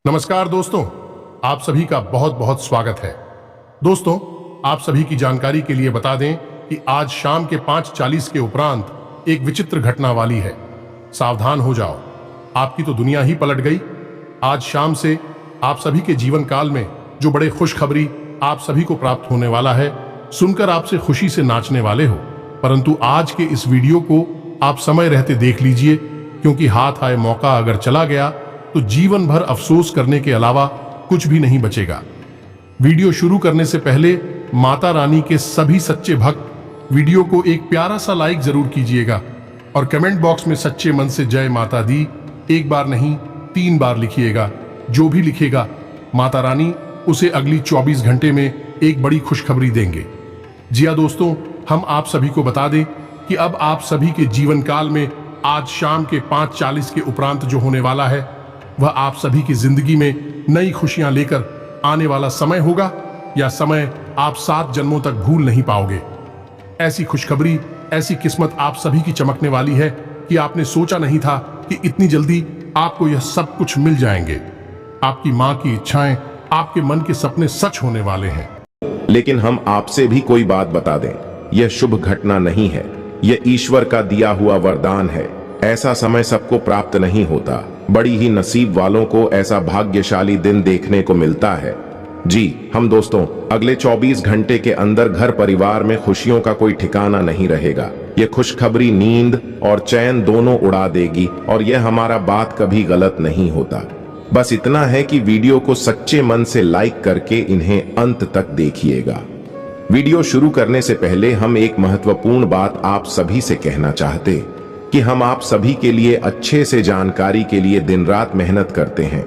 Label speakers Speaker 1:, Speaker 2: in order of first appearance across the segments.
Speaker 1: नमस्कार दोस्तों, आप सभी का बहुत बहुत स्वागत है। दोस्तों, आप सभी की जानकारी के लिए बता दें कि आज शाम के 5:40 के उपरांत एक विचित्र घटना वाली है। सावधान हो जाओ, आपकी तो दुनिया ही पलट गई। आज शाम से आप सभी के जीवन काल में जो बड़े खुशखबरी आप सभी को प्राप्त होने वाला है, सुनकर आपसे खुशी से नाचने वाले हो। परंतु आज के इस वीडियो को आप समय रहते देख लीजिए, क्योंकि हाथ आए मौका अगर चला गया तो जीवन भर अफसोस करने के अलावा कुछ भी नहीं बचेगा। वीडियो शुरू करने से पहले माता रानी के सभी सच्चे भक्त वीडियो को एक प्यारा सा लाइक जरूर कीजिएगा और कमेंट बॉक्स में सच्चे मन से जय माता दी एक बार नहीं 3 बार लिखिएगा। जो भी लिखेगा माता रानी उसे अगली 24 घंटे में एक बड़ी खुशखबरी देंगे। जी हाँ दोस्तों, हम आप सभी को बता दें कि अब आप सभी के जीवन काल में आज शाम के 5:40 के उपरांत जो होने वाला है, वह आप सभी की जिंदगी में नई खुशियां लेकर आने वाला समय होगा, या समय आप 7 जन्मों तक भूल नहीं पाओगे। ऐसी खुशखबरी, ऐसी किस्मत आप सभी की चमकने वाली है कि आपने सोचा नहीं था कि इतनी जल्दी आपको यह सब कुछ मिल जाएंगे। आपकी मां की इच्छाएं, आपके मन के सपने सच होने वाले हैं।
Speaker 2: लेकिन हम आपसे भी कोई बात बता दें, यह शुभ घटना नहीं है, यह ईश्वर का दिया हुआ वरदान है। ऐसा समय सबको प्राप्त नहीं होता, बड़ी ही नसीब वालों को ऐसा भाग्यशाली दिन देखने को मिलता है। जी हम दोस्तों, अगले 24 घंटे के अंदर घर परिवार में खुशियों का कोई ठिकाना नहीं रहेगा। यह खुशखबरी नींद और चैन दोनों उड़ा देगी, और यह हमारा बात कभी गलत नहीं होता। बस इतना है कि वीडियो को सच्चे मन से लाइक करके इन्हें अंत तक देखिएगा। वीडियो शुरू करने से पहले हम एक महत्वपूर्ण बात आप सभी से कहना चाहते कि हम आप सभी के लिए अच्छे से जानकारी के लिए दिन रात मेहनत करते हैं।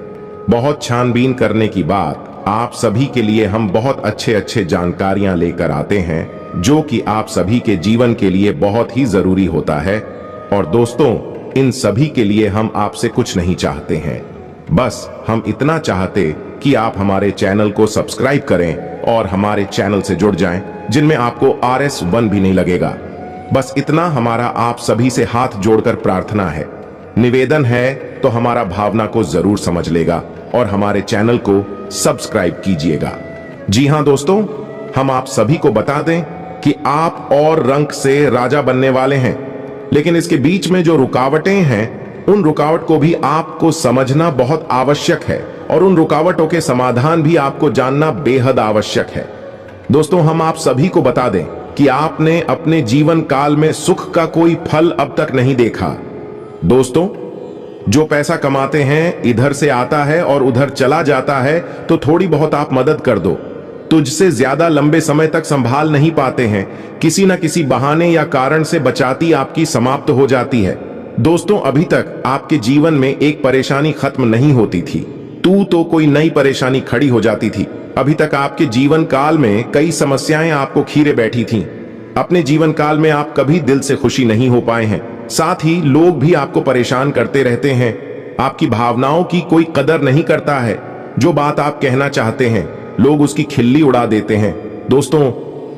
Speaker 2: बहुत छानबीन करने की बाद आप सभी के लिए हम बहुत अच्छे जानकारियां लेकर आते हैं, जो कि आप सभी के जीवन के लिए बहुत ही जरूरी होता है। और दोस्तों, इन सभी के लिए हम आपसे कुछ नहीं चाहते हैं, बस हम इतना चाहते कि आप हमारे चैनल को सब्सक्राइब करें और हमारे चैनल से जुड़ जाएं, जिनमें आपको RS1 भी नहीं लगेगा। बस इतना हमारा आप सभी से हाथ जोड़कर प्रार्थना है, निवेदन है, तो हमारा भावना को जरूर समझ लेगा और हमारे चैनल को सब्सक्राइब कीजिएगा। जी हां दोस्तों, हम आप सभी को बता दें कि आप और रंक से राजा बनने वाले हैं, लेकिन इसके बीच में जो रुकावटें हैं, उन रुकावट को भी आपको समझना बहुत आवश्यक है, और उन रुकावटों के समाधान भी आपको जानना बेहद आवश्यक है। दोस्तों, हम आप सभी को बता दें कि आपने अपने जीवन काल में सुख का कोई फल अब तक नहीं देखा। दोस्तों, जो पैसा कमाते हैं इधर से आता है और उधर चला जाता है, तो थोड़ी बहुत आप मदद कर दो। तुझसे ज्यादा लंबे समय तक संभाल नहीं पाते हैं, किसी न किसी बहाने या कारण से बचाती आपकी समाप्त हो जाती है। दोस्तों, अभी तक आपके जीवन में एक परेशानी खत्म नहीं होती थी, तो कोई नई परेशानी खड़ी हो जाती थी। अभी तक आपके जीवन काल में कई समस्याएं आपको खीरे बैठी थीं। अपने जीवन काल में आप कभी दिल से खुशी नहीं हो पाए हैं, साथ ही लोग भी आपको परेशान करते रहते हैं। आपकी भावनाओं की कोई कदर नहीं करता है। जो बात आप कहना चाहते हैं, लोग उसकी खिल्ली उड़ा देते हैं। दोस्तों,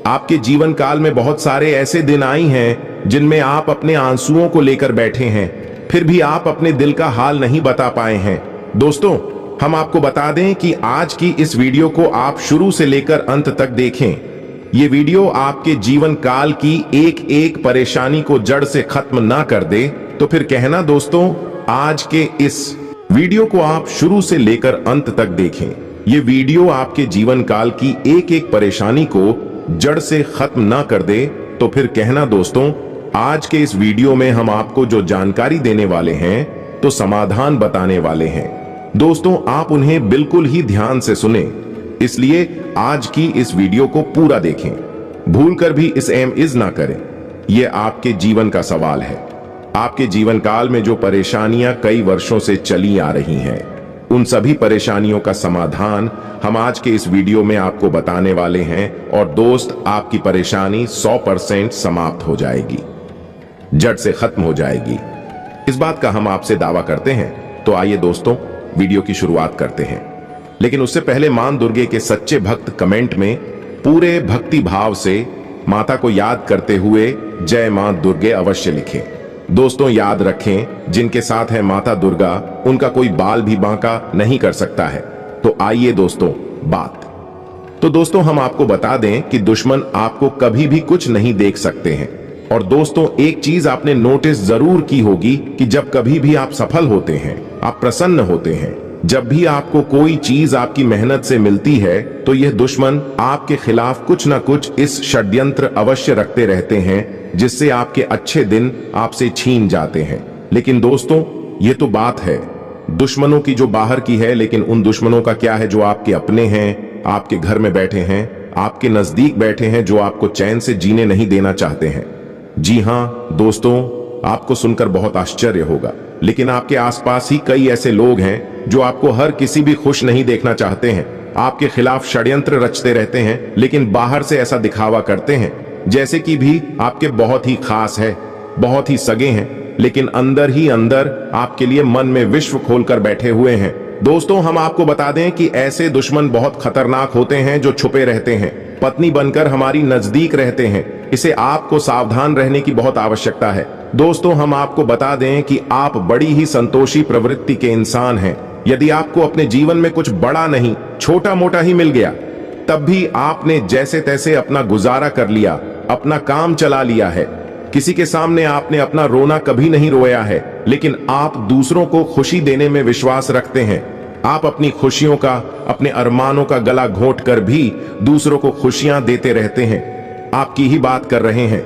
Speaker 2: आपके जीवन काल में बहुत सारे ऐसे दिन आई हैं जिनमें आप अपने आंसुओं को लेकर बैठे हैं, फिर भी आप अपने दिल का हाल नहीं बता पाए हैं। दोस्तों, हम आपको बता दें कि आज की इस वीडियो को आप शुरू से लेकर अंत तक देखें। ये वीडियो आपके जीवन काल की एक एक परेशानी को जड़ से खत्म ना कर दे, तो फिर कहना दोस्तों, आज के इस वीडियो को आप शुरू से लेकर अंत तक देखें। ये वीडियो आपके जीवन काल की एक एक परेशानी को जड़ से खत्म ना कर दे, तो फिर कहना दोस्तों, आज के इस वीडियो में हम आपको जो जानकारी देने वाले हैं, तो समाधान बताने वाले हैं। दोस्तों, आप उन्हें बिल्कुल ही ध्यान से सुने, इसलिए आज की इस वीडियो को पूरा देखें। भूलकर भी इस इज ना करें। यह आपके जीवन का सवाल है। आपके जीवन काल में जो परेशानियां कई वर्षों से चली आ रही हैं, उन सभी परेशानियों का समाधान हम आज के इस वीडियो में आपको बताने वाले हैं। और दोस्त, आपकी परेशानी 100% समाप्त हो जाएगी, जड़ से खत्म हो जाएगी। इस बात का हम आपसे दावा करते हैं। तो आइए दोस्तों, वीडियो की शुरुआत करते हैं। लेकिन उससे पहले मां दुर्गे के सच्चे भक्त कमेंट में पूरे भक्ति भाव से माता को याद करते हुए जय मां दुर्गे अवश्य लिखें। दोस्तों याद रखें, जिनके साथ है माता दुर्गा, उनका कोई बाल भी बांका नहीं कर सकता है। तो आइए दोस्तों तो दोस्तों हम आपको बता दें कि दुश्मन आपको कभी भी कुछ नहीं देख सकते हैं। और दोस्तों एक चीज आपने नोटिस जरूर की होगी कि जब कभी भी आप सफल होते हैं, आप प्रसन्न होते हैं, जब भी आपको कोई चीज आपकी मेहनत से मिलती है, तो यह दुश्मन आपके खिलाफ कुछ ना कुछ इस षड्यंत्र अवश्य रखते रहते हैं, जिससे आपके अच्छे दिन आपसे छीन जाते हैं। लेकिन दोस्तों ये तो बात है दुश्मनों की जो बाहर की है, लेकिन उन दुश्मनों का क्या है जो आपके अपने हैं, आपके घर में बैठे हैं, आपके नजदीक बैठे हैं, जो आपको चैन से जीने नहीं देना चाहते हैं। जी हाँ दोस्तों, आपको सुनकर बहुत आश्चर्य होगा, लेकिन आपके आसपास ही कई ऐसे लोग हैं जो आपको हर किसी भी खुश नहीं देखना चाहते हैं, आपके खिलाफ षड्यंत्र रचते रहते हैं, लेकिन बाहर से ऐसा दिखावा करते हैं जैसे कि भी आपके बहुत ही खास है, बहुत ही सगे हैं, लेकिन अंदर ही अंदर आपके लिए मन में विश्व खोलकर बैठे हुए हैं। दोस्तों हम आपको बता दें कि ऐसे दुश्मन बहुत खतरनाक होते हैं जो छुपे रहते हैं, पत्नी बनकर हमारी नजदीक रहते हैं। इसे आपको सावधान रहने की बहुत आवश्यकता है। दोस्तों हम आपको बता दें कि आप बड़ी ही संतोषी प्रवृत्ति के इंसान हैं। यदि आपको अपने जीवन में कुछ बड़ा नहीं, छोटा मोटा ही मिल गया, तब भी आपने जैसे तैसे अपना गुजारा कर लिया, अपना काम चला लिया है। किसी के सामने आपने अपना रोना कभी नहीं रोया है, लेकिन आप दूसरों को खुशी देने में विश्वास रखते हैं। आप अपनी खुशियों का, अपने अरमानों का गला घोंट कर भी दूसरों को खुशियां देते रहते हैं। आपकी ही बात कर रहे हैं।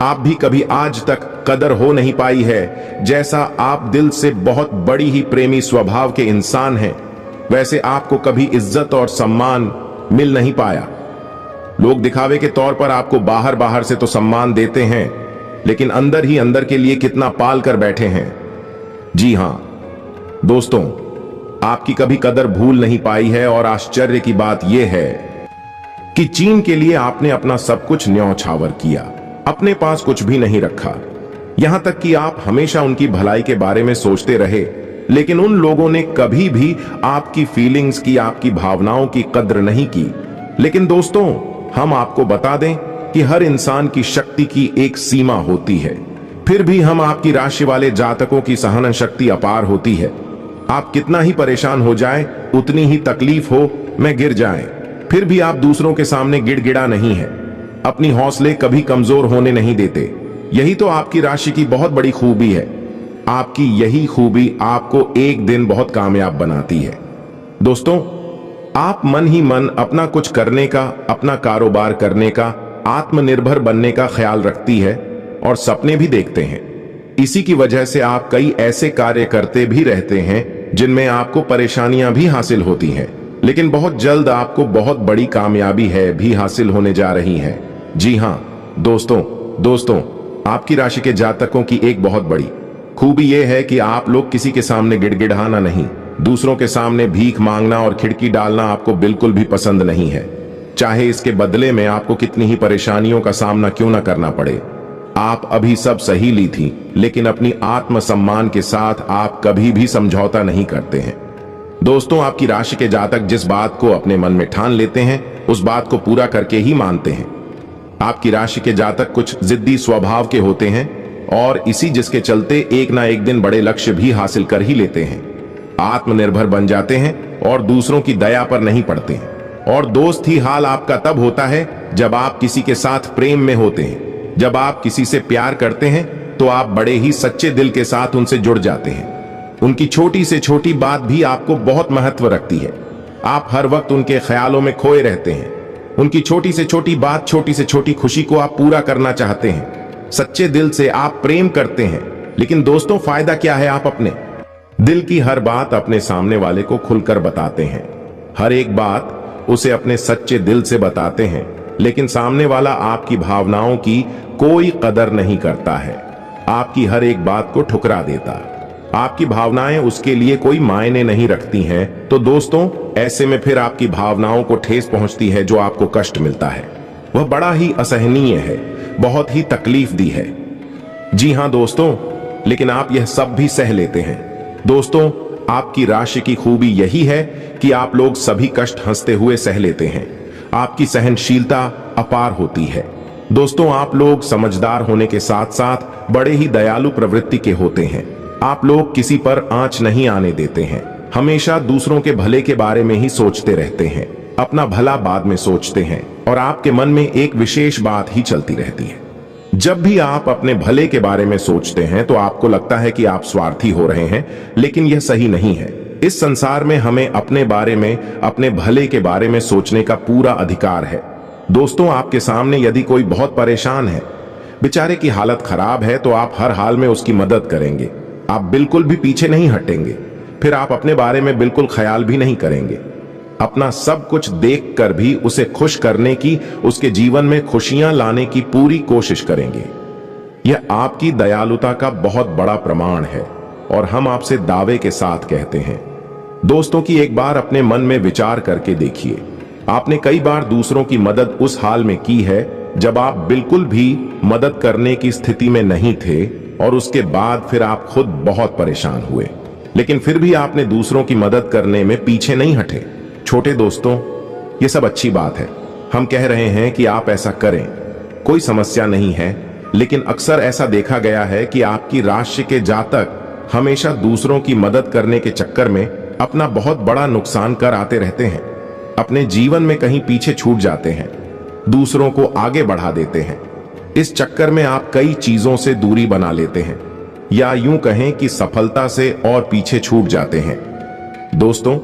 Speaker 2: आप भी कभी आज तक कदर हो नहीं पाई है, जैसा आप दिल से बहुत बड़ी ही प्रेमी स्वभाव के इंसान हैं, वैसे आपको कभी इज्जत और सम्मान मिल नहीं पाया। लोग दिखावे के तौर पर आपको बाहर बाहर से तो सम्मान देते हैं, लेकिन अंदर ही अंदर के लिए कितना पाल कर बैठे हैं। जी हां दोस्तों, आपकी कभी कदर भूल नहीं पाई है। और आश्चर्य की बात यह है कि चीन के लिए आपने अपना सब कुछ न्यौछावर किया, अपने पास कुछ भी नहीं रखा। यहां तक कि आप हमेशा उनकी भलाई के बारे में सोचते रहे, लेकिन उन लोगों ने कभी भी आपकी फीलिंग्स की, आपकी भावनाओं की कद्र नहीं की। लेकिन दोस्तों हम आपको बता दें कि हर इंसान की शक्ति की एक सीमा होती है, फिर भी हम आपकी राशि वाले जातकों की सहन शक्ति अपार होती है। आप कितना ही परेशान हो जाएं, उतनी ही तकलीफ हो में गिर जाएं, फिर भी आप दूसरों के सामने गिड़गिड़ा नहीं है, अपनी हौसले कभी कमजोर होने नहीं देते। यही तो आपकी राशि की बहुत बड़ी खूबी है। आपकी यही खूबी आपको एक दिन बहुत कामयाब बनाती है। दोस्तों आप मन ही मन अपना कुछ करने का, अपना कारोबार करने का, आत्मनिर्भर बनने का ख्याल रखती है और सपने भी देखते हैं। इसी की वजह से आप कई ऐसे कार्य करते भी रहते हैं जिनमें आपको परेशानियां भी हासिल होती हैं, लेकिन बहुत जल्द आपको बहुत बड़ी कामयाबी है भी हासिल होने जा रही है। जी हां दोस्तों आपकी राशि के जातकों की एक बहुत बड़ी खूबी यह है कि आप लोग किसी के सामने गिड़गिड़ाना नहीं, दूसरों के सामने भीख मांगना और खिड़की डालना आपको बिल्कुल भी पसंद नहीं है, चाहे इसके बदले में आपको कितनी ही परेशानियों का सामना क्यों ना करना पड़े। आप अभी सब सही ली थी, लेकिन अपनी आत्मसम्मान के साथ आप कभी भी समझौता नहीं करते हैं। दोस्तों आपकी राशि के जातक जिस बात को अपने मन में ठान लेते हैं, उस बात को पूरा करके ही मानते हैं। आपकी राशि के जातक कुछ जिद्दी स्वभाव के होते हैं और इसी जिसके चलते एक ना एक दिन बड़े लक्ष्य भी हासिल कर ही लेते हैं, आत्मनिर्भर बन जाते हैं और दूसरों की दया पर नहीं पड़ते हैं। और दोस्त ही हाल आपका तब होता है जब आप किसी के साथ प्रेम में होते हैं। जब आप किसी से प्यार करते हैं तो आप बड़े ही सच्चे दिल के साथ उनसे जुड़ जाते हैं। उनकी छोटी से छोटी बात भी आपको बहुत महत्व रखती है। आप हर वक्त उनके ख्यालों में खोए रहते हैं। उनकी छोटी से छोटी बात, छोटी से छोटी खुशी को आप पूरा करना चाहते हैं। सच्चे दिल से आप प्रेम करते हैं, लेकिन दोस्तों फायदा क्या है, आप अपने दिल की हर बात अपने सामने वाले को खुलकर बताते हैं। हर एक बात उसे अपने सच्चे दिल से बताते हैं, लेकिन सामने वाला आपकी भावनाओं की कोई कदर नहीं करता है, आपकी हर एक बात को ठुकरा देता। आपकी भावनाएं उसके लिए कोई मायने नहीं रखती हैं। तो दोस्तों ऐसे में फिर आपकी भावनाओं को ठेस पहुंचती है, जो आपको कष्ट मिलता है वह बड़ा ही असहनीय है, बहुत ही तकलीफ दी है। जी हां दोस्तों, लेकिन आप यह सब भी सह लेते हैं। दोस्तों आपकी राशि की खूबी यही है कि आप लोग सभी कष्ट हंसते हुए सह लेते हैं। आपकी सहनशीलता अपार होती है। दोस्तों, आप लोग समझदार होने के साथ साथ बड़े ही दयालु प्रवृत्ति के होते हैं। आप लोग किसी पर आंच नहीं आने देते हैं, हमेशा दूसरों के भले के बारे में ही सोचते रहते हैं, अपना भला बाद में सोचते हैं और आपके मन में एक विशेष बात ही चलती रहती है। जब भी आप अपने भले के बारे में सोचते हैं तो आपको लगता है कि आप स्वार्थी हो रहे हैं, लेकिन यह सही नहीं है। इस संसार में हमें अपने बारे में, अपने भले के बारे में सोचने का पूरा अधिकार है। दोस्तों, आपके सामने यदि कोई बहुत परेशान है, बेचारे की हालत खराब है, तो आप हर हाल में उसकी मदद करेंगे। आप बिल्कुल भी पीछे नहीं हटेंगे। फिर आप अपने बारे में बिल्कुल ख्याल भी नहीं करेंगे। अपना सब कुछ देखकर भी उसे खुश करने की, उसके जीवन में खुशियां लाने की पूरी कोशिश करेंगे। यह आपकी दयालुता का बहुत बड़ा प्रमाण है और हम आपसे दावे के साथ कहते हैं। दोस्तों, की एक बार अपने मन में विचार करके देखिए, आपने कई बार दूसरों की मदद उस हाल में की है जब आप बिल्कुल भी मदद करने की स्थिति में नहीं थे और उसके बाद फिर आप खुद बहुत परेशान हुए, लेकिन फिर भी आपने दूसरों की मदद करने में पीछे नहीं हटे। छोटे दोस्तों, ये सब अच्छी बात है। हम कह रहे हैं कि आप ऐसा करें, कोई समस्या नहीं है, लेकिन अक्सर ऐसा देखा गया है कि आपकी राशि के जातक हमेशा दूसरों की मदद करने के चक्कर में अपना बहुत बड़ा नुकसान कर आते रहते हैं। अपने जीवन में कहीं पीछे छूट जाते हैं, दूसरों को आगे बढ़ा देते हैं। इस चक्कर में आप कई चीजों से दूरी बना लेते हैं, या यूं कहें कि सफलता से और पीछे छूट जाते हैं। दोस्तों,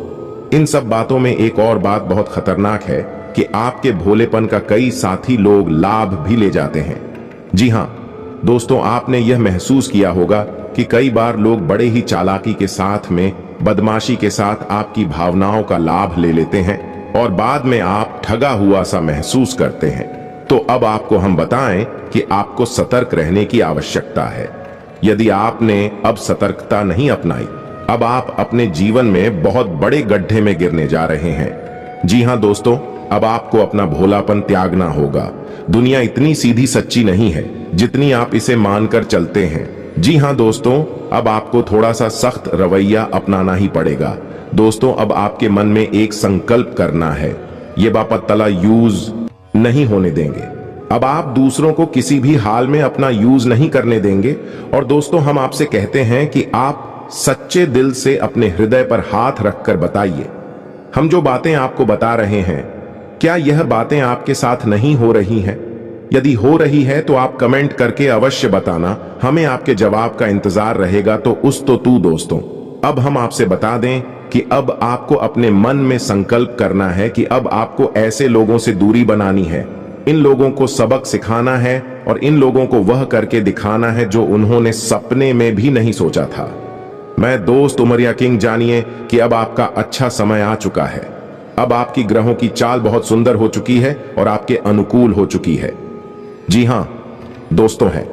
Speaker 2: इन सब बातों में एक और बात बहुत खतरनाक है कि आपके भोलेपन का कई साथी लोग लाभ भी ले जाते हैं। जी हां दोस्तों, आपने यह महसूस किया होगा कि कई बार लोग बड़े ही चालाकी के साथ में, बदमाशी के साथ आपकी भावनाओं का लाभ ले लेते हैं और बाद में आप ठगा हुआ सा महसूस करते हैं। तो अब आपको हम बताएं कि आपको सतर्क रहने की आवश्यकता है। यदि आपने अब सतर्कता नहीं अपनाई, अब आप अपने जीवन में बहुत बड़े गड्ढे में गिरने जा रहे हैं। जी हां दोस्तों, अब आपको अपना भोलापन त्यागना होगा। दुनिया इतनी सीधी सच्ची नहीं है जितनी आप इसे मानकर चलते हैं। जी हां दोस्तों, अब आपको थोड़ा सा सख्त रवैया अपनाना ही पड़ेगा। दोस्तों, अब आपके मन में एक संकल्प करना है, ये बापतला यूज नहीं होने देंगे। अब आप दूसरों को किसी भी हाल में अपना यूज नहीं करने देंगे। और दोस्तों, हम आपसे कहते हैं कि आप सच्चे दिल से अपने हृदय पर हाथ रखकर बताइए, हम जो बातें आपको बता रहे हैं, क्या यह बातें आपके साथ नहीं हो रही हैं? यदि हो रही है तो आप कमेंट करके अवश्य बताना, हमें आपके जवाब का इंतजार रहेगा। तो तू दोस्तों, अब हम आपसे बता दें कि अब आपको अपने मन में संकल्प करना है कि अब आपको ऐसे लोगों से दूरी बनानी है। इन लोगों को सबक सिखाना है और इन लोगों को वह करके दिखाना है जो उन्होंने सपने में भी नहीं सोचा था। मैं दोस्त उमरिया किंग, जानिए कि अब आपका अच्छा समय आ चुका है। अब आपकी ग्रहों की चाल बहुत सुंदर हो चुकी है और आपके अनुकूल हो चुकी है। जी हां दोस्तों है,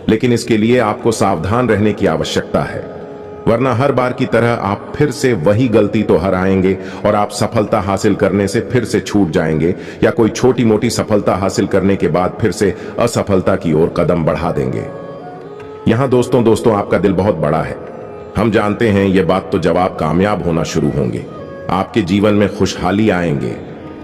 Speaker 2: लेकिन इसके लिए आपको सावधान रहने की आवश्यकता है, वरना हर बार की तरह आप फिर से वही गलती तो हराएंगे और आप सफलता हासिल करने से फिर से छूट जाएंगे, या कोई छोटी मोटी सफलता हासिल करने के बाद फिर से असफलता की ओर कदम बढ़ा देंगे। यहां दोस्तों आपका दिल बहुत बड़ा है। हम जानते हैं ये बात, तो जब आप कामयाब होना शुरू होंगे, आपके जीवन में खुशहाली आएंगे।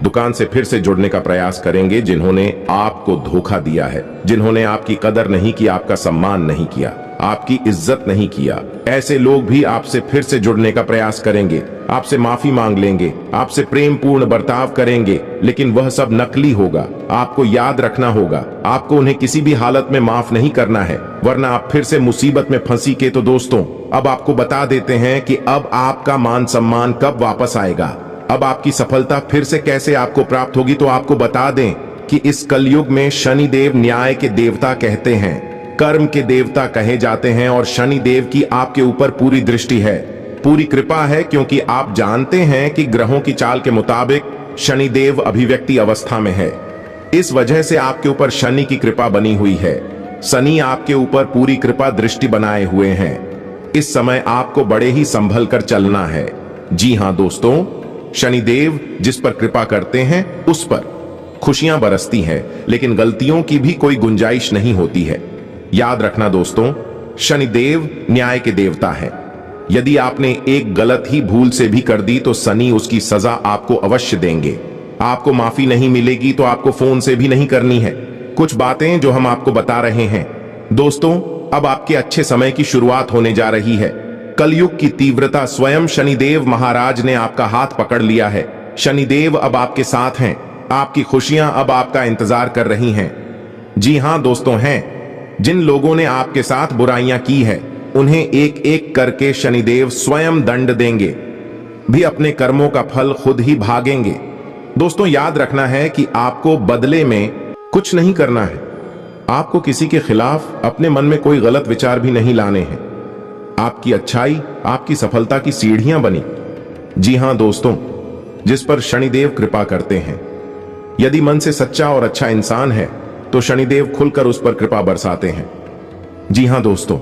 Speaker 2: दुकान से फिर से जुड़ने का प्रयास करेंगे जिन्होंने आपको धोखा दिया है, जिन्होंने आपकी कदर नहीं की, आपका सम्मान नहीं किया, आपकी इज्जत नहीं किया। ऐसे लोग भी आपसे फिर से जुड़ने का प्रयास करेंगे, आपसे माफी मांग लेंगे, आपसे प्रेम पूर्ण बर्ताव करेंगे, लेकिन वह सब नकली होगा। आपको याद रखना होगा, आपको उन्हें किसी भी हालत में माफ नहीं करना है, वरना आप फिर से मुसीबत में फंसी के। तो दोस्तों, अब आपको बता देते हैं कि अब आपका मान सम्मान कब वापस आएगा, अब आपकी सफलता फिर से कैसे आपको प्राप्त होगी। तो आपको बता दें कि इस कलयुग में शनिदेव न्याय के देवता कहते हैं, कर्म के देवता कहे जाते हैं, और शनिदेव की आपके ऊपर पूरी दृष्टि है, पूरी कृपा है, क्योंकि आप जानते हैं कि ग्रहों की चाल के मुताबिक शनिदेव अभिव्यक्ति अवस्था में है। इस वजह से आपके ऊपर शनि की कृपा बनी हुई है। शनि आपके ऊपर पूरी कृपा दृष्टि बनाए हुए हैं। इस समय आपको बड़े ही संभल कर चलना है। जी हां दोस्तों, शनिदेव जिस पर कृपा करते हैं उस पर खुशियां बरसती हैं, लेकिन गलतियों की भी कोई गुंजाइश नहीं होती है। याद रखना दोस्तों, शनिदेव न्याय के देवता हैं। यदि आपने एक गलत ही भूल से भी कर दी तो शनि उसकी सजा आपको अवश्य देंगे। आपको माफी नहीं मिलेगी तो आपको फोन से भी नहीं करनी है। कुछ बातें जो हम आपको बता रहे हैं। दोस्तों, अब आपके अच्छे समय की शुरुआत होने जा रही है। कलयुग की तीव्रता स्वयं शनिदेव महाराज ने आपका हाथ पकड़ लिया है। शनिदेव अब आपके साथ हैं। आपकी खुशियां अब आपका इंतजार कर रही हैं। जी हां दोस्तों, हैं। जिन लोगों ने आपके साथ बुराइयां की है, उन्हें एक एक करके शनिदेव स्वयं दंड देंगे, भी अपने कर्मों का फल खुद ही भागेंगे। दोस्तों, याद रखना है कि आपको बदले में कुछ नहीं करना है। आपको किसी के खिलाफ अपने मन में कोई गलत विचार भी नहीं लाने हैं। आपकी अच्छाई आपकी सफलता की सीढ़ियां बनी। जी हां दोस्तों, जिस पर शनिदेव कृपा करते हैं, यदि मन से सच्चा और अच्छा इंसान है तो शनिदेव खुलकर उस पर कृपा बरसाते हैं। जी हां दोस्तों,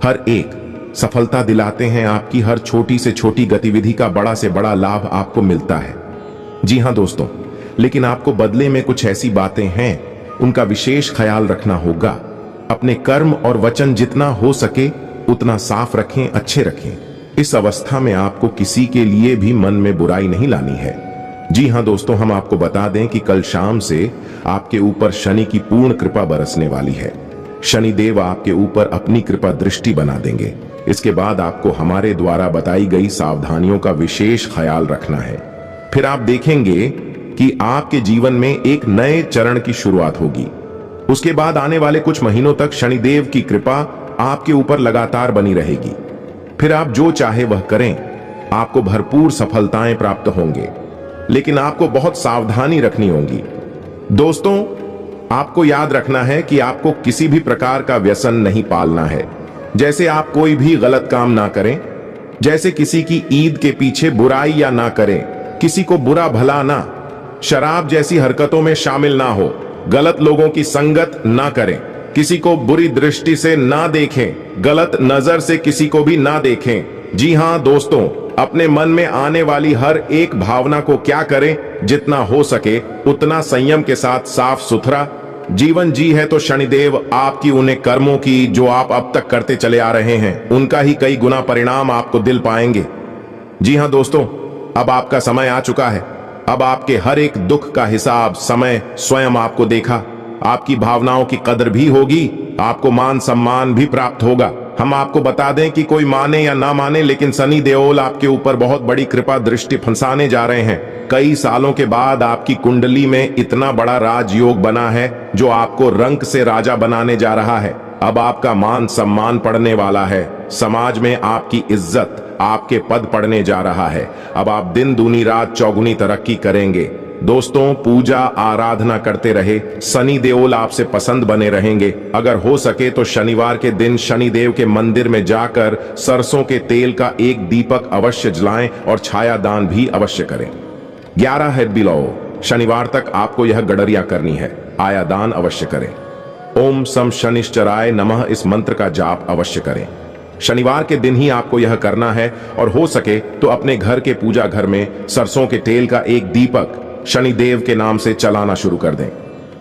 Speaker 2: हर एक सफलता दिलाते हैं। आपकी हर छोटी से छोटी गतिविधि का बड़ा से बड़ा लाभ आपको मिलता है। जी हां दोस्तों, लेकिन आपको बदले में कुछ ऐसी बातें हैं, उनका विशेष ख्याल रखना होगा। अपने कर्म और वचन जितना हो सके उतना साफ रखें, अच्छे रखें। इस अवस्था में आपको किसी के लिए भी मन में बुराई नहीं लानी है। जी हां दोस्तों, हम आपको बता दें कि कल शाम से आपके ऊपर शनि की पूर्ण कृपा बरसने वाली है। शनिदेव आपके ऊपर अपनी कृपा दृष्टि बना देंगे। इसके बाद आपको हमारे द्वारा बताई गई सावधानियों का विशेष ख्याल रखना है। फिर आप देखेंगे कि आपके जीवन में एक नए चरण की शुरुआत होगी। उसके बाद आने वाले कुछ महीनों तक शनिदेव की कृपा आपके ऊपर लगातार बनी रहेगी। फिर आप जो चाहे वह करें, आपको भरपूर सफलताएं प्राप्त होंगे, लेकिन आपको बहुत सावधानी रखनी होगी। दोस्तों, आपको याद रखना है कि आपको किसी भी प्रकार का व्यसन नहीं पालना है। जैसे आप कोई भी गलत काम ना करें, जैसे किसी की ईद के पीछे बुराई या ना करें, किसी को बुरा भला ना, शराब जैसी हरकतों में शामिल ना हो, गलत लोगों की संगत ना करें, किसी को बुरी दृष्टि से ना देखें, गलत नजर से किसी को भी ना देखें। जी हां दोस्तों, अपने मन में आने वाली हर एक भावना को क्या करें, जितना हो सके उतना संयम के साथ साफ सुथरा जीवन जी है तो शनिदेव आपकी उन्हें कर्मों की जो आप अब तक करते चले आ रहे हैं, उनका ही कई गुना परिणाम आपको दिल पाएंगे। जी हां दोस्तों, अब आपका समय आ चुका है। अब आपके हर एक दुख का हिसाब समय स्वयं आपको देखा। आपकी भावनाओं की कदर भी होगी, आपको मान सम्मान भी प्राप्त होगा। हम आपको बता दें कि कोई माने या ना माने, लेकिन शनि देओल आपके ऊपर बहुत बड़ी कृपा दृष्टि फंसाने जा रहे हैं। कई सालों के बाद आपकी कुंडली में इतना बड़ा राजयोग बना है जो आपको रंक से राजा बनाने जा रहा है। अब आपका मान सम्मान पड़ने वाला है। समाज में आपकी इज्जत, आपके पद पड़ने जा रहा है। अब आप दिन दूनी रात चौगुनी तरक्की करेंगे। दोस्तों, पूजा आराधना करते रहे, शनि देओल आपसे पसंद बने रहेंगे। अगर हो सके तो शनिवार के दिन शनिदेव के मंदिर में जाकर सरसों के तेल का एक दीपक अवश्य जलाएं और छाया दान भी अवश्य करें। 11 है बिलो शनिवार तक आपको यह गडरिया करनी है। आया दान अवश्य करें। ओम सम शनिश्चराय नमः इस मंत्र का जाप अवश्य करें। शनिवार के दिन ही आपको यह करना है और हो सके तो अपने घर के पूजा घर में सरसों के तेल का एक दीपक शनिदेव के नाम से चलाना शुरू कर दें।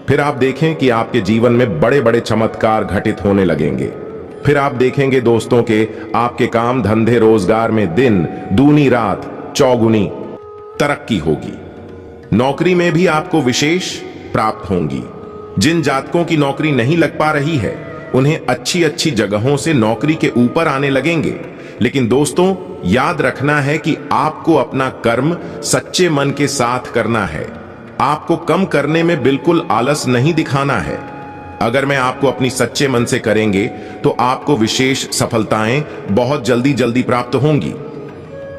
Speaker 2: फिर आप देखें कि आपके जीवन में बड़े बड़े चमत्कार घटित होने लगेंगे। फिर आप देखेंगे दोस्तों के आपके काम धंधे रोजगार में दिन दूनी रात चौगुनी तरक्की होगी। नौकरी में भी आपको विशेष प्राप्त होंगी। जिन जातकों की नौकरी नहीं लग पा रही है, उन्हें अच्छी अच्छी जगहों से नौकरी के ऊपर आने लगेंगे। लेकिन दोस्तों, याद रखना है कि आपको अपना कर्म सच्चे मन के साथ करना है। आपको कम करने में बिल्कुल आलस नहीं दिखाना है। अगर मैं आपको अपनी सच्चे मन से करेंगे तो आपको विशेष सफलताएं बहुत जल्दी जल्दी प्राप्त होंगी।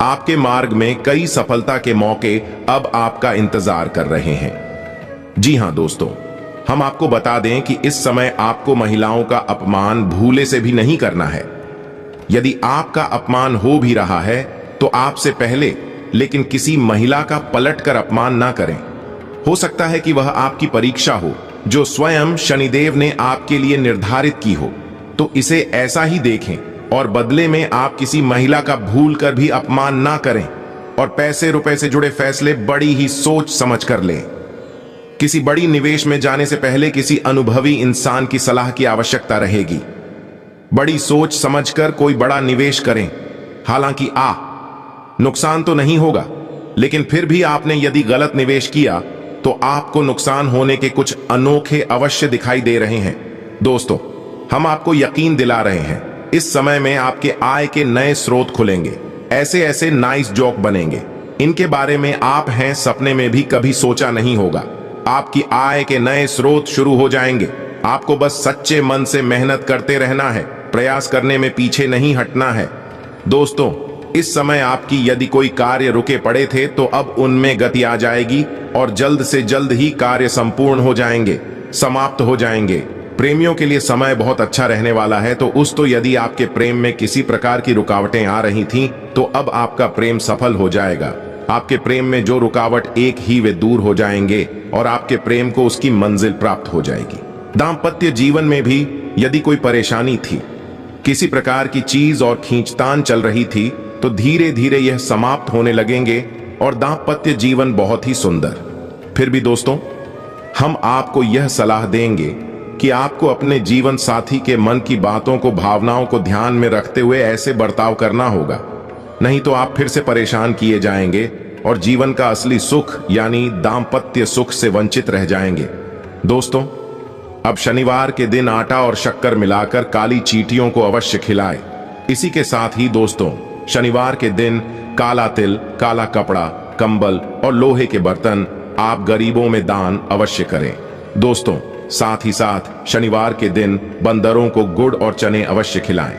Speaker 2: आपके मार्ग में कई सफलता के मौके अब आपका इंतजार कर रहे हैं। जी हां दोस्तों, हम आपको बता दें कि इस समय आपको महिलाओं का अपमान भूले से भी नहीं करना है। यदि आपका अपमान हो भी रहा है तो आपसे पहले लेकिन किसी महिला का पलटकर अपमान ना करें। हो सकता है कि वह आपकी परीक्षा हो जो स्वयं शनिदेव ने आपके लिए निर्धारित की हो, तो इसे ऐसा ही देखें और बदले में आप किसी महिला का भूल कर भी अपमान ना करें और पैसे रुपए से जुड़े फैसले बड़ी ही सोच समझ कर लें। किसी बड़ी निवेश में जाने से पहले किसी अनुभवी इंसान की सलाह की आवश्यकता रहेगी। बड़ी सोच समझकर कोई बड़ा निवेश करें। हालांकि नुकसान तो नहीं होगा, लेकिन फिर भी आपने यदि गलत निवेश किया तो आपको नुकसान होने के कुछ अनोखे अवश्य दिखाई दे रहे हैं। दोस्तों, हम आपको यकीन दिला रहे हैं, इस समय में आपके आय के नए स्रोत खुलेंगे। ऐसे ऐसे नाइस जोक बनेंगे, इनके बारे में आप हैं सपने में भी कभी सोचा नहीं होगा। आपकी आय के नए स्रोत शुरू हो जाएंगे। आपको बस सच्चे मन से मेहनत करते रहना है, प्रयास करने में पीछे नहीं हटना है। दोस्तों, इस समय आपकी यदि कोई कार्य रुके पड़े थे तो अब उनमें गति आ जाएगी और जल्द से जल्द ही कार्य संपूर्ण हो जाएंगे, समाप्त हो जाएंगे। प्रेमियों के लिए समय बहुत अच्छा रहने वाला है। तो यदि आपके प्रेम में किसी प्रकार की रुकावटें आ रही थीं, तो अब आपका प्रेम सफल हो जाएगा। आपके प्रेम में जो रुकावट एक ही वे दूर हो जाएंगे और आपके प्रेम को उसकी मंजिल प्राप्त हो जाएगी। दाम्पत्य जीवन में भी यदि कोई परेशानी थी, किसी प्रकार की चीज और खींचतान चल रही थी, तो धीरे धीरे यह समाप्त होने लगेंगे और दाम्पत्य जीवन बहुत ही सुंदर। फिर भी दोस्तों, हम आपको यह सलाह देंगे कि आपको अपने जीवन साथी के मन की बातों को, भावनाओं को ध्यान में रखते हुए ऐसे बर्ताव करना होगा, नहीं तो आप फिर से परेशान किए जाएंगे और जीवन का असली सुख यानी दाम्पत्य सुख से वंचित रह जाएंगे। दोस्तों, अब शनिवार के दिन आटा और शक्कर मिलाकर काली चींटियों को अवश्य खिलाएं। इसी के साथ ही दोस्तों, शनिवार के दिन काला तिल, काला कपड़ा, कंबल और लोहे के बर्तन आप गरीबों में दान अवश्य करें। दोस्तों, साथ ही साथ शनिवार के दिन बंदरों को गुड़ और चने अवश्य खिलाएं।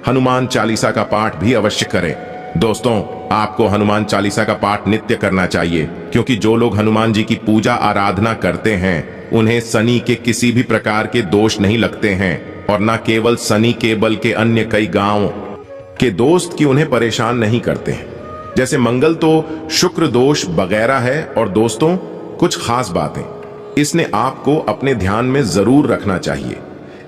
Speaker 2: हनुमान चालीसा का पाठ भी अवश्य करें। दोस्तों, आपको हनुमान चालीसा का पाठ नित्य करना चाहिए, क्योंकि जो लोग हनुमान जी की पूजा आराधना करते हैं उन्हें शनि के किसी भी प्रकार के दोष नहीं लगते हैं, और न केवल शनि के बल्कि अन्य कई गांव के दोस्त की उन्हें परेशान नहीं करते हैं। जैसे मंगल तो शुक्र दोष वगैरह है। और दोस्तों, कुछ खास बातें इसने आपको अपने ध्यान में जरूर रखना चाहिए।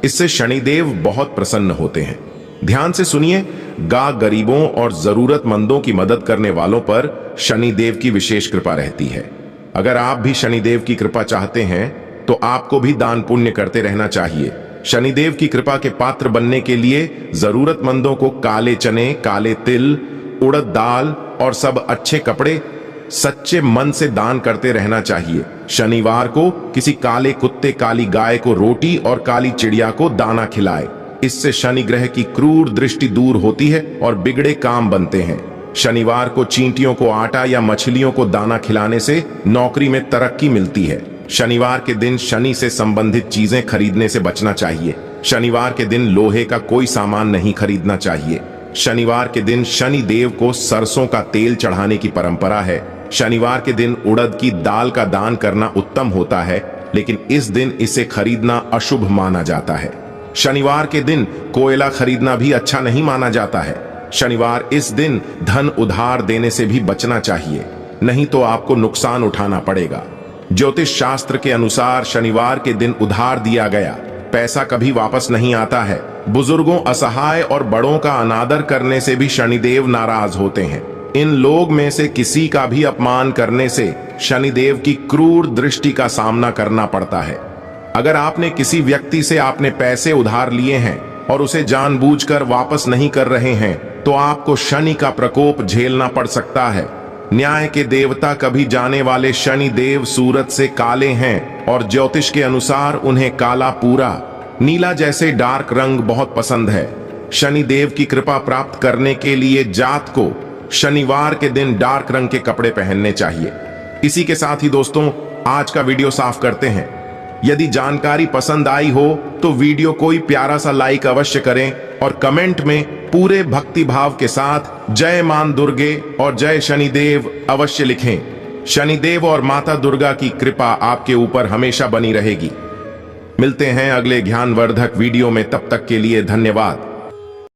Speaker 2: इससे शनिदेव बहुत प्रसन्न होते हैं। ध्यान से सुनिए, गरीबों और जरूरतमंदों की मदद करने वालों पर शनिदेव की विशेष कृपा रहती है। अगर आप भी शनिदेव की कृपा चाहते हैं तो आपको भी दान पुण्य करते रहना चाहिए। शनिदेव की कृपा के पात्र बनने के लिए जरूरतमंदों को काले चने, काले तिल, उड़द दाल और सब अच्छे कपड़े सच्चे मन से दान करते रहना चाहिए। शनिवार को किसी काले कुत्ते, काली गाय को रोटी और काली चिड़िया को दाना खिलाए। इससे शनि ग्रह की क्रूर दृष्टि दूर होती है और बिगड़े काम बनते हैं। शनिवार को चींटियों को आटा या मछलियों को दाना खिलाने से नौकरी में तरक्की मिलती है। शनिवार के दिन शनि से संबंधित चीजें खरीदने से बचना चाहिए। शनिवार के दिन लोहे का कोई सामान नहीं खरीदना चाहिए। शनिवार के दिन शनि देव को सरसों का तेल चढ़ाने की परंपरा है। शनिवार के दिन उड़द की दाल का दान करना उत्तम होता है, लेकिन इस दिन इसे खरीदना अशुभ माना जाता है। शनिवार के दिन कोयला खरीदना भी अच्छा नहीं माना जाता है। शनिवार इस दिन धन उधार देने से भी बचना चाहिए, नहीं तो आपको नुकसान उठाना पड़ेगा। ज्योतिष शास्त्र के अनुसार शनिवार के दिन उधार दिया गया पैसा कभी वापस नहीं आता है। बुजुर्गों, असहाय और बड़ों का अनादर करने से भी शनिदेव नाराज होते हैं। इन लोग में से किसी का भी अपमान करने से शनिदेव की क्रूर दृष्टि का सामना करना पड़ता है। अगर आपने किसी व्यक्ति से आपने पैसे उधार लिए हैं और उसे जानबूझकर वापस नहीं कर रहे हैं, तो आपको शनि का प्रकोप झेलना पड़ सकता है। न्याय के देवता कभी जाने वाले शनि देव सूरज से काले हैं और ज्योतिष के अनुसार उन्हें काला, पूरा नीला जैसे डार्क रंग बहुत पसंद है। शनि देव की कृपा प्राप्त करने के लिए जात को शनिवार के दिन डार्क रंग के कपड़े पहनने चाहिए। इसी के साथ ही दोस्तों, आज का वीडियो साफ करते हैं। यदि जानकारी पसंद आई हो तो वीडियो कोई प्यारा सा लाइक अवश्य करें और कमेंट में पूरे भक्ति भाव के साथ जय मां दुर्गे और जय शनिदेव अवश्य लिखें। शनिदेव और माता दुर्गा की कृपा आपके ऊपर हमेशा बनी रहेगी। मिलते हैं अगले ज्ञानवर्धक वीडियो में, तब तक के लिए धन्यवाद।